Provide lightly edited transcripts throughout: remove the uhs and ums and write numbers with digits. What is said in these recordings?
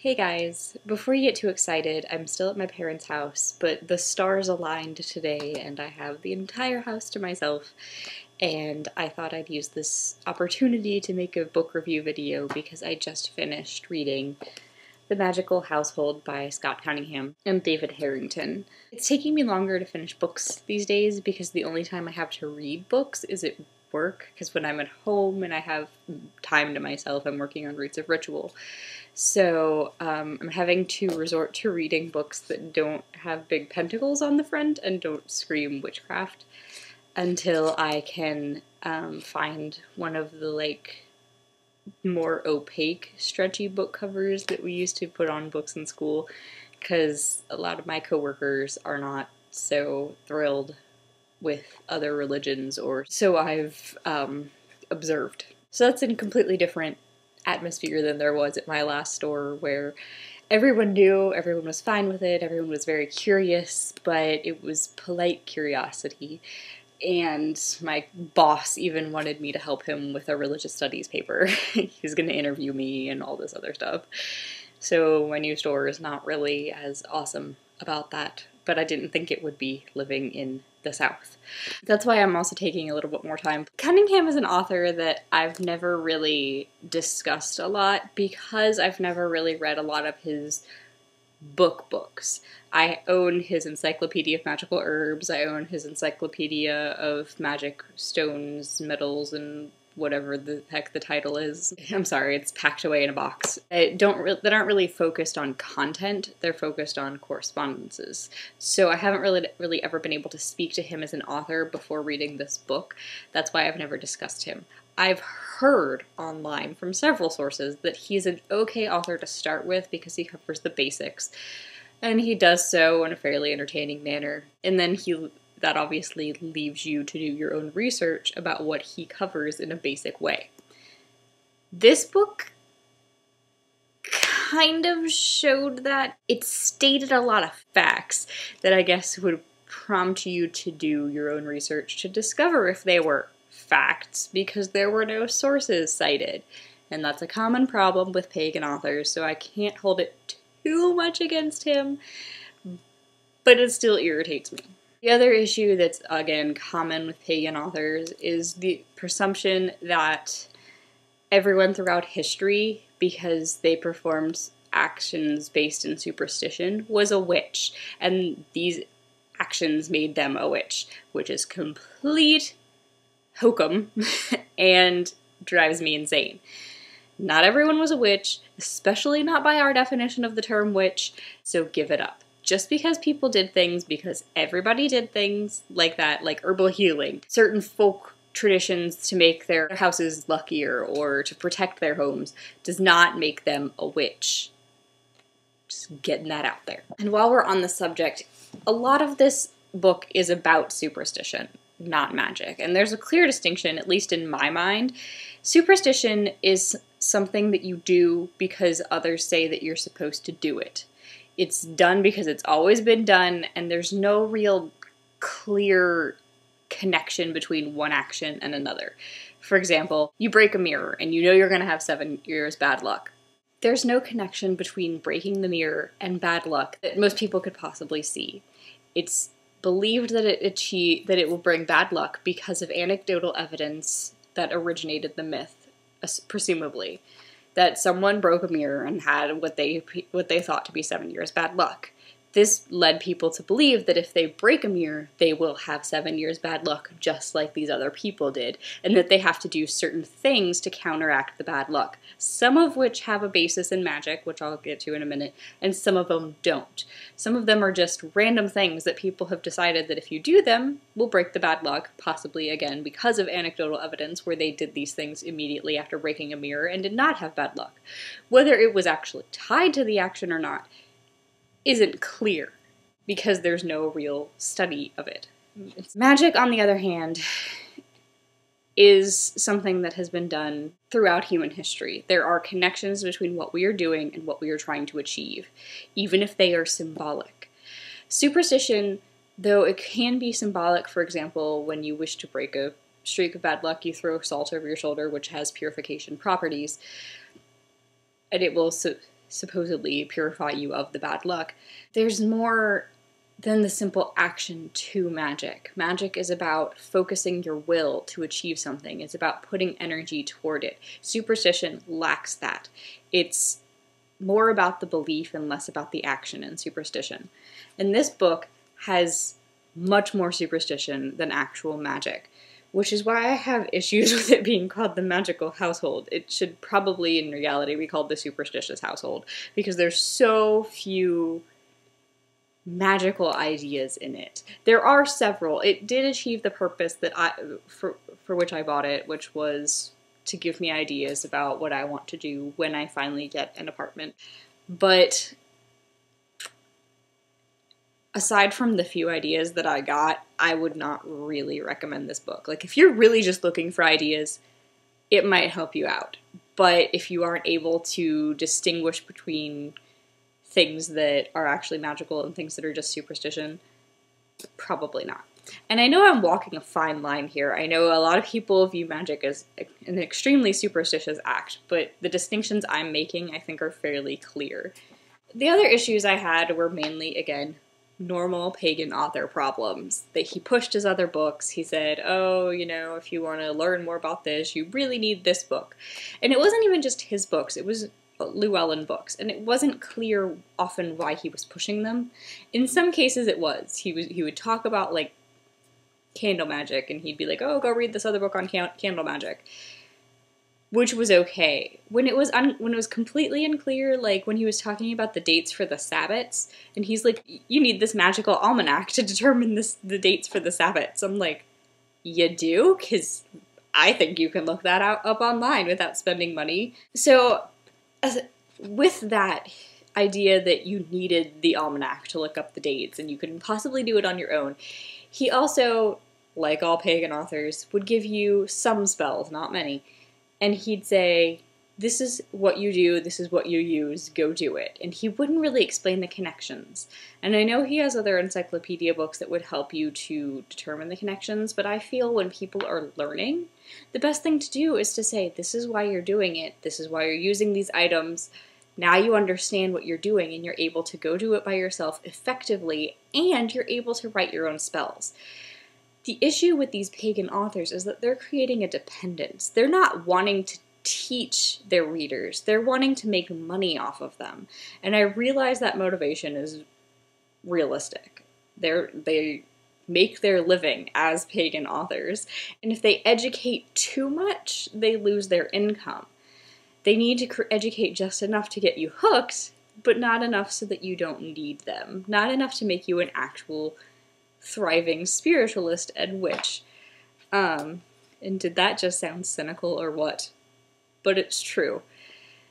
Hey guys, before you get too excited, I'm still at my parents' house, but the stars aligned today and I have the entire house to myself, and I thought I'd use this opportunity to make a book review video because I just finished reading The Magical Household by Scott Cunningham and David Harrington. It's taking me longer to finish books these days because the only time I have to read books is at work, because when I'm at home and I have time to myself, I'm working on Roots of Ritual. So I'm having to resort to reading books that don't have big pentacles on the front and don't scream witchcraft until I can find one of the more opaque stretchy book covers that we used to put on books in school, because a lot of my coworkers are not so thrilled with other religions, or so I've observed. So that's a completely different atmosphere than there was at my last store, where everyone knew, everyone was fine with it, everyone was very curious, but it was polite curiosity. And my boss even wanted me to help him with a religious studies paper. He's going to interview me and all this other stuff. So my new store is not really as awesome about that, but I didn't think it would be living in the South. That's why I'm also taking a little bit more time. Cunningham is an author that I've never really discussed a lot because I've never really read a lot of his books. I own his Encyclopedia of Magical Herbs, I own his Encyclopedia of Magic Stones, Metals, and whatever the heck the title is. I'm sorry, it's packed away in a box. That aren't really focused on content, they're focused on correspondences. So I haven't really ever been able to speak to him as an author before reading this book. That's why I've never discussed him. I've heard online from several sources that he's an okay author to start with because he covers the basics, and he does so in a fairly entertaining manner. And then that obviously leaves you to do your own research about what he covers in a basic way. This book kind of showed that. It stated a lot of facts that I guess would prompt you to do your own research to discover if they were facts, because there were no sources cited. And that's a common problem with pagan authors, so I can't hold it too much against him, but it still irritates me. The other issue that's, again, common with pagan authors is the presumption that everyone throughout history, because they performed actions based in superstition, was a witch, and these actions made them a witch, which is complete hokum and drives me insane. Not everyone was a witch, especially not by our definition of the term witch, so give it up. Just because people did things, because everybody did things like that, like herbal healing, certain folk traditions to make their houses luckier or to protect their homes, does not make them a witch. Just getting that out there. And while we're on the subject, a lot of this book is about superstition, not magic. And there's a clear distinction, at least in my mind. Superstition is something that you do because others say that you're supposed to do it. It's done because it's always been done, and there's no real clear connection between one action and another. For example, you break a mirror and you know you're going to have 7 years bad luck. There's no connection between breaking the mirror and bad luck that most people could possibly see. It's believed that it will bring bad luck because of anecdotal evidence that originated the myth, presumably, that someone broke a mirror and had what they thought to be 7 years bad luck. This led people to believe that if they break a mirror, they will have 7 years bad luck, just like these other people did, and that they have to do certain things to counteract the bad luck, some of which have a basis in magic, which I'll get to in a minute, and some of them don't. Some of them are just random things that people have decided that if you do them, will break the bad luck, possibly, again, because of anecdotal evidence where they did these things immediately after breaking a mirror and did not have bad luck. Whether it was actually tied to the action or not isn't clear, because there's no real study of it. Magic, on the other hand, is something that has been done throughout human history. There are connections between what we are doing and what we are trying to achieve, even if they are symbolic. Superstition, though it can be symbolic, for example, when you wish to break a streak of bad luck, you throw salt over your shoulder, which has purification properties, and it will supposedly purify you of the bad luck. There's more than the simple action to magic. Magic is about focusing your will to achieve something. It's about putting energy toward it. Superstition lacks that. It's more about the belief and less about the action in superstition. And this book has much more superstition than actual magic, which is why I have issues with it being called the magical household. It should probably, in reality, be called the superstitious household, because there's so few magical ideas in it. There are several. It did achieve the purpose that for which I bought it, which was to give me ideas about what I want to do when I finally get an apartment. But aside from the few ideas that I got, I would not really recommend this book. Like, if you're really just looking for ideas, it might help you out. But if you aren't able to distinguish between things that are actually magical and things that are just superstition, probably not. And I know I'm walking a fine line here. I know a lot of people view magic as an extremely superstitious act, but the distinctions I'm making, I think, are fairly clear. The other issues I had were mainly, again, normal pagan author problems. That he pushed his other books. He said, oh, you know, if you want to learn more about this, you really need this book. And it wasn't even just his books. It was Llewellyn books, and it wasn't clear often why he was pushing them. In some cases it was. He would talk about, like, candle magic, and he'd be like, oh, go read this other book on candle magic, which was okay. When it was completely unclear, like when he was talking about the dates for the Sabbats, and he's like, you need this magical almanac to determine the dates for the Sabbats. I'm like, you do? Because I think you can look that up online without spending money. So with that idea that you needed the almanac to look up the dates and you couldn't possibly do it on your own, he also, like all pagan authors, would give you some spells, not many, and he'd say, this is what you do, this is what you use, go do it. And he wouldn't really explain the connections. And I know he has other encyclopedia books that would help you to determine the connections, but I feel when people are learning, the best thing to do is to say, this is why you're doing it, this is why you're using these items. Now you understand what you're doing, and you're able to go do it by yourself effectively, and you're able to write your own spells. The issue with these pagan authors is that they're creating a dependence. They're not wanting to teach their readers. They're wanting to make money off of them. And I realize that motivation is realistic. They make their living as pagan authors. And if they educate too much, they lose their income. They need to educate just enough to get you hooked, but not enough so that you don't need them. Not enough to make you an actual thriving spiritualist and witch. And did that just sound cynical or what? But it's true.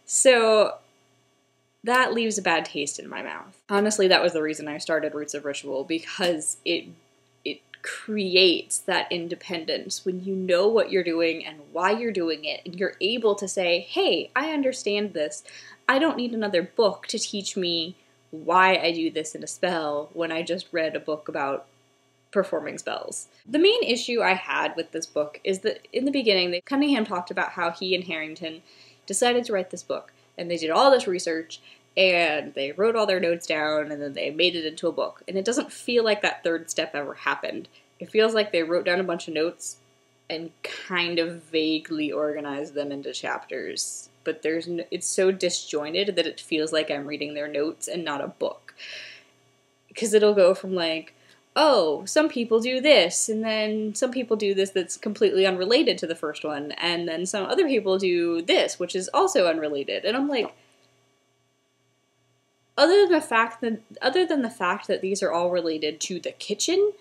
So that leaves a bad taste in my mouth. Honestly, that was the reason I started Roots of Ritual, because it creates that independence when you know what you're doing and why you're doing it, and you're able to say, hey, I understand this. I don't need another book to teach me why I do this in a spell when I just read a book about performing spells. The main issue I had with this book is that in the beginning, Cunningham talked about how he and Harrington decided to write this book, and they did all this research, and they wrote all their notes down, and then they made it into a book. And it doesn't feel like that third step ever happened. It feels like they wrote down a bunch of notes and kind of vaguely organized them into chapters. But it's so disjointed that it feels like I'm reading their notes and not a book. Because it'll go from like, oh, some people do this, and then some people do this that's completely unrelated to the first one, and then some other people do this, which is also unrelated. And I'm like, other than the fact that these are all related to the kitchen,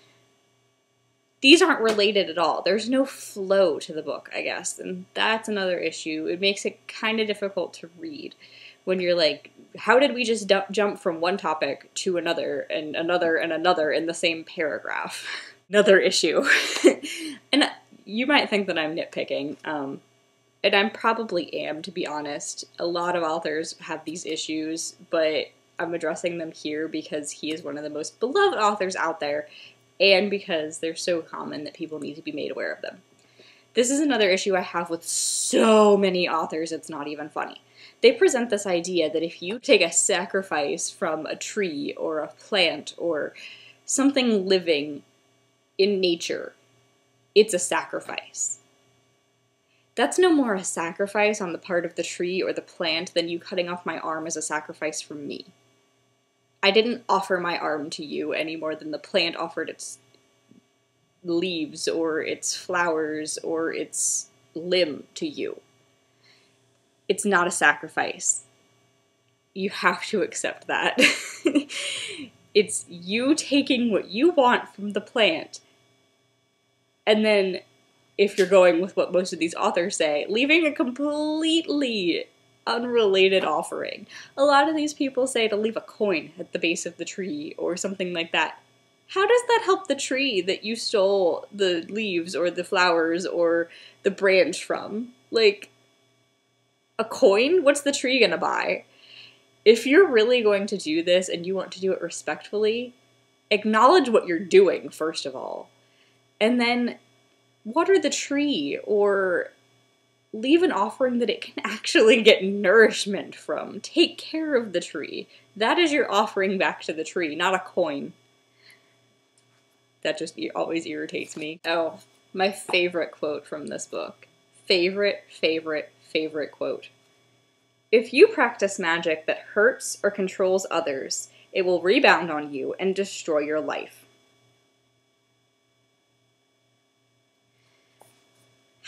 these aren't related at all. There's no flow to the book, I guess, and that's another issue. It makes it kind of difficult to read when you're like, how did we just jump from one topic to another and another and another in the same paragraph? Another issue. And you might think that I'm nitpicking, and I probably am, to be honest. A lot of authors have these issues, but I'm addressing them here because he is one of the most beloved authors out there, and because they're so common that people need to be made aware of them. This is another issue I have with so many authors, it's not even funny. They present this idea that if you take a sacrifice from a tree or a plant or something living in nature, it's a sacrifice. That's no more a sacrifice on the part of the tree or the plant than you cutting off my arm as a sacrifice from me. I didn't offer my arm to you any more than the plant offered its leaves or its flowers or its limb to you. It's not a sacrifice. You have to accept that. It's you taking what you want from the plant, and then, if you're going with what most of these authors say, leaving a completely unrelated offering. A lot of these people say to leave a coin at the base of the tree or something like that. How does that help the tree that you stole the leaves or the flowers or the branch from? Like, a coin? What's the tree gonna buy? If you're really going to do this and you want to do it respectfully, acknowledge what you're doing, first of all. And then water the tree or leave an offering that it can actually get nourishment from. Take care of the tree. That is your offering back to the tree, not a coin. That just always irritates me. Oh, my favorite quote from this book. Favorite quote. If you practice magic that hurts or controls others, it will rebound on you and destroy your life.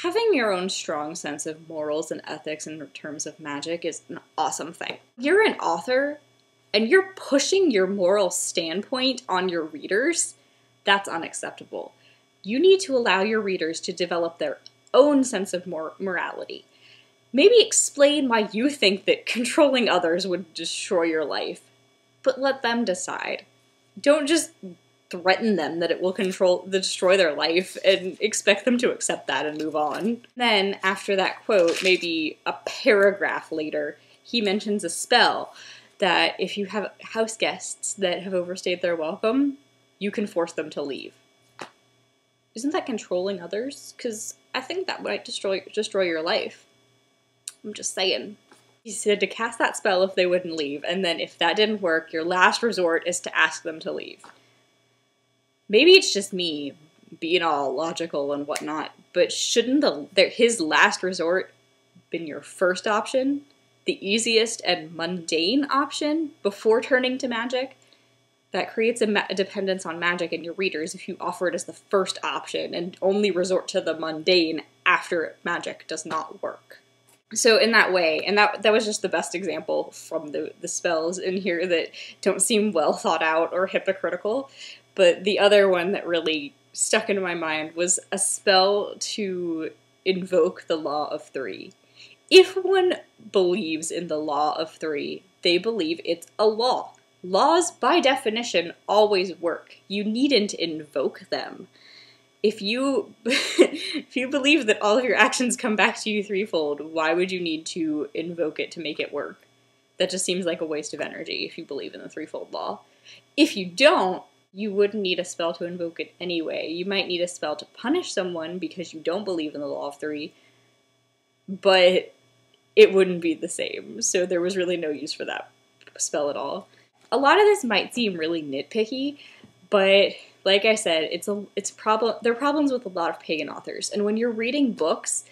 Having your own strong sense of morals and ethics in terms of magic is an awesome thing. You're an author and you're pushing your moral standpoint on your readers. That's unacceptable. You need to allow your readers to develop their own sense of morality. Maybe explain why you think that controlling others would destroy your life, but let them decide. Don't just threaten them that it will destroy their life and expect them to accept that and move on. Then, after that quote, maybe a paragraph later, he mentions a spell that if you have house guests that have overstayed their welcome, you can force them to leave. Isn't that controlling others? Because I think that might destroy your life. I'm just saying. He said to cast that spell if they wouldn't leave, and then if that didn't work, your last resort is to ask them to leave. Maybe it's just me being all logical and whatnot, but shouldn't his last resort been your first option? The easiest and mundane option before turning to magic? That creates a dependence on magic in your readers if you offer it as the first option and only resort to the mundane after magic does not work. So in that way, and that was just the best example from the spells in here that don't seem well thought out or hypocritical, but the other one that really stuck into my mind was a spell to invoke the Law of Three. If one believes in the Law of Three, they believe it's a law. Laws, by definition, always work. You needn't invoke them. If you believe that all of your actions come back to you threefold, why would you need to invoke it to make it work? That just seems like a waste of energy if you believe in the threefold law. If you don't, you wouldn't need a spell to invoke it anyway. You might need a spell to punish someone because you don't believe in the Law of Three, but it wouldn't be the same, so there was really no use for that spell at all. A lot of this might seem really nitpicky, but like I said, there are problems with a lot of pagan authors, and when you're reading books,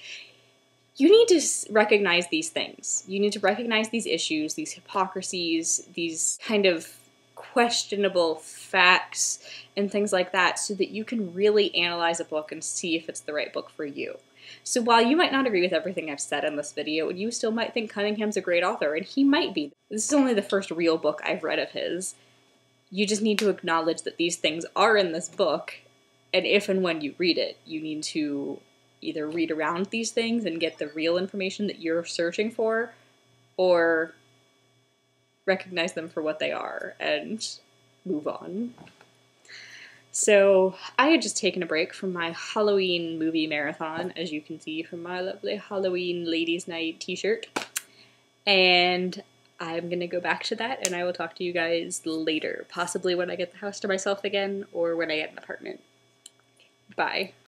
you need to recognize these things. You need to recognize these issues, these hypocrisies, these kind of questionable facts and things like that so that you can really analyze a book and see if it's the right book for you. So while you might not agree with everything I've said in this video, you still might think Cunningham's a great author, and he might be. This is only the first real book I've read of his. You just need to acknowledge that these things are in this book, and if and when you read it, you need to either read around these things and get the real information that you're searching for, or recognize them for what they are and move on. So I had just taken a break from my Halloween movie marathon, as you can see from my lovely Halloween Ladies' Night t-shirt, and I'm gonna go back to that, and I will talk to you guys later, possibly when I get the house to myself again, or when I get an apartment. Bye.